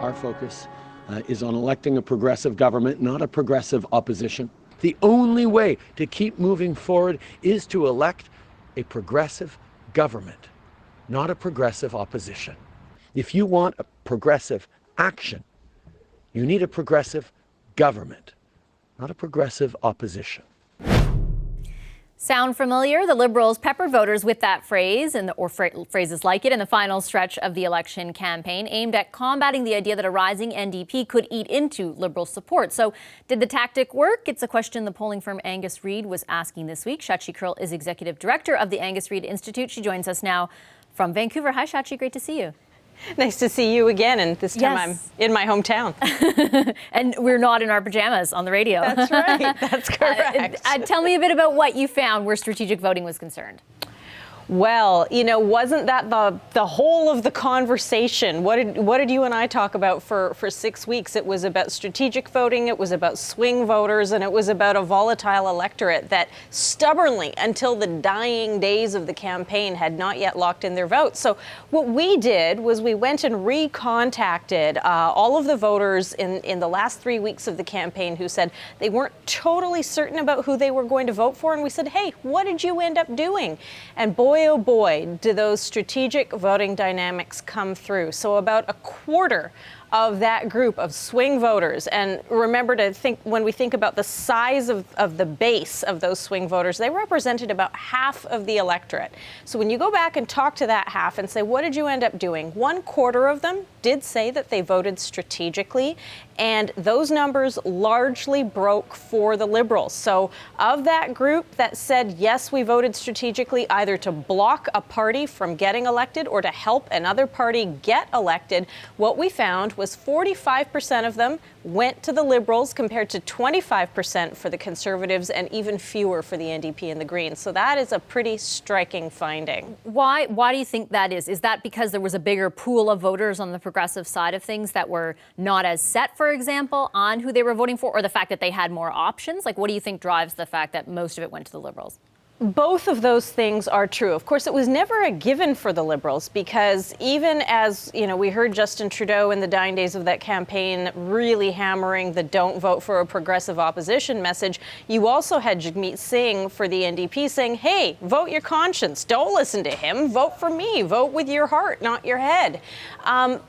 Our focus is on electing a progressive government, not a progressive opposition. The only way to keep moving forward is to elect a progressive government, not a progressive opposition. If you want a progressive action, you need a progressive government, not a progressive opposition. Sound familiar? The Liberals peppered voters with that phrase or phrases like it in the final stretch of the election campaign, aimed at combating the idea that a rising NDP could eat into Liberal support. So did the tactic work? It's a question the polling firm Angus Reid was asking this week. Shachi Kurl is executive director of the Angus Reid Institute. She joins us now from Vancouver. Hi, Shachi. Great to see you. Nice to see you again, and this time I'm in my hometown. And we're not in our pajamas on the radio. That's right. That's correct. Tell me a bit about what you found where strategic voting was concerned. Well, wasn't that the whole of the conversation? What did you and I talk about for 6 weeks? It was about strategic voting, it was about swing voters, and it was about a volatile electorate that stubbornly, until the dying days of the campaign, had not yet locked in their votes. So what we did was we went and recontacted all of the voters in the last 3 weeks of the campaign who said they weren't totally certain about who they were going to vote for. And we said, hey, what did you end up doing? And boy, oh boy, do those strategic voting dynamics come through. So about a quarter of that group of swing voters, and remember to think, when we think about the size of the base of those swing voters, they represented about half of the electorate. So when you go back and talk to that half and say, what did you end up doing? 1/4 of them did say that they voted strategically, and those numbers largely broke for the Liberals. So of that group that said, yes, we voted strategically, either to block a party from getting elected or to help another party get elected, what we found was 45% of them went to the Liberals compared to 25% for the Conservatives and even fewer for the NDP and the Greens. So that is a pretty striking finding. Why do you think that is? Is that because there was a bigger pool of voters on the progressive side of things that were not as set, for example, on who they were voting for, or the fact that they had more options? Like, what do you think drives the fact that most of it went to the Liberals? Both of those things are true. Of course, it was never a given for the Liberals, because even as, we heard Justin Trudeau in the dying days of that campaign really hammering the don't vote for a progressive opposition message, you also had Jagmeet Singh for the NDP saying, hey, vote your conscience. Don't listen to him. Vote for me. Vote with your heart, not your head.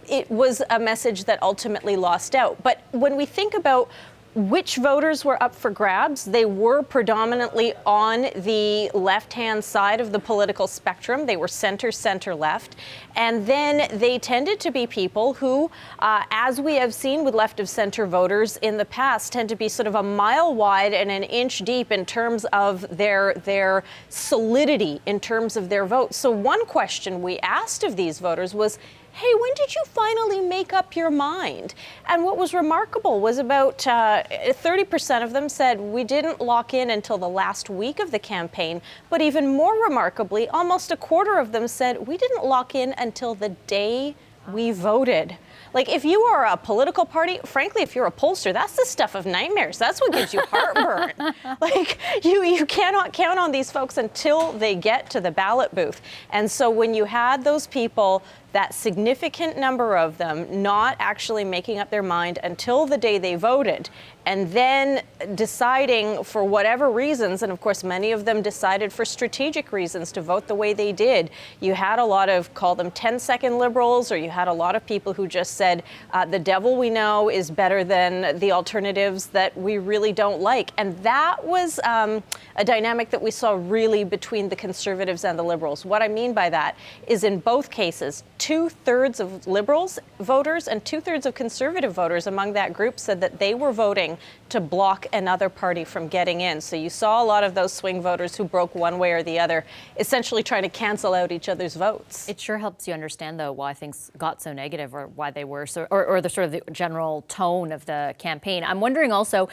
It was a message that ultimately lost out. But when we think about which voters were up for grabs, they were predominantly on the left-hand side of the political spectrum. They were center-left. And then they tended to be people who, as we have seen with left-of-center voters in the past, tend to be sort of a mile wide and an inch deep in terms of their solidity, in terms of their vote. So one question we asked of these voters was, hey, when did you finally make up your mind? And what was remarkable was about 30% of them said we didn't lock in until the last week of the campaign. But even more remarkably, almost a quarter of them said we didn't lock in until the day we voted. Like, if you are a political party, frankly, if you're a pollster, that's the stuff of nightmares. That's what gives you heartburn. Like, you cannot count on these folks until they get to the ballot booth. And so when you had those people, that significant number of them not actually making up their mind until the day they voted, and then deciding for whatever reasons, and of course many of them decided for strategic reasons to vote the way they did, you had a lot of, call them 10-second liberals, or you had a lot of people who just said, the devil we know is better than the alternatives that we really don't like. And that was a dynamic that we saw really between the Conservatives and the Liberals. What I mean by that is, in both cases, 2/3 of Liberals voters and 2/3 of Conservative voters among that group said that they were voting to block another party from getting in. So you saw a lot of those swing voters who broke one way or the other, essentially trying to cancel out each other's votes. It sure helps you understand, though, why things got so negative, or why they were so, or the sort of the general tone of the campaign. I'm wondering also,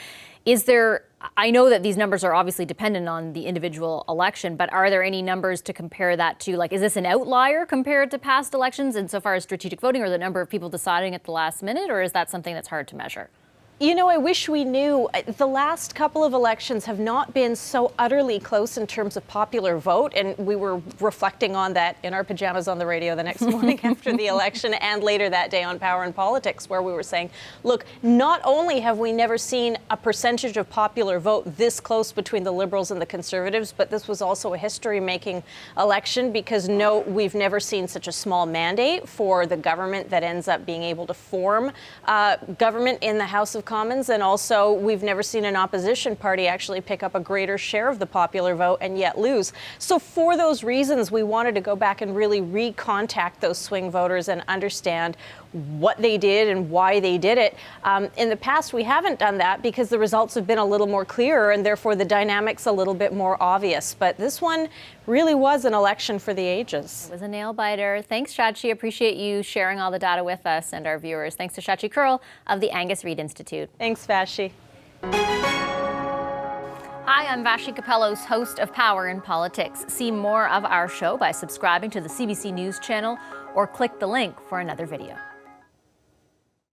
I know that these numbers are obviously dependent on the individual election, but are there any numbers to compare that to? Like, is this an outlier compared to past elections insofar as strategic voting, or the number of people deciding at the last minute, or is that something that's hard to measure? You know, I wish we knew. The last couple of elections have not been so utterly close in terms of popular vote, and we were reflecting on that in our pajamas on the radio the next morning after the election and later that day on Power and Politics, where we were saying, look, not only have we never seen a percentage of popular vote this close between the Liberals and the Conservatives, but this was also a history-making election because, no, we've never seen such a small mandate for the government that ends up being able to form government in the House of Commons, and also we've never seen an opposition party actually pick up a greater share of the popular vote and yet lose. So for those reasons, we wanted to go back and really recontact those swing voters and understand what they did and why they did it. In the past, we haven't done that because the results have been a little more clearer and therefore the dynamics a little bit more obvious. But this one really was an election for the ages. It was a nail biter. Thanks, Shachi. Appreciate you sharing all the data with us and our viewers. Thanks to Shachi Kurl of the Angus Reid Institute. Thanks, Vashi. Hi, I'm Vashi Capellos, host of Power in Politics. See more of our show by subscribing to the CBC News channel or click the link for another video.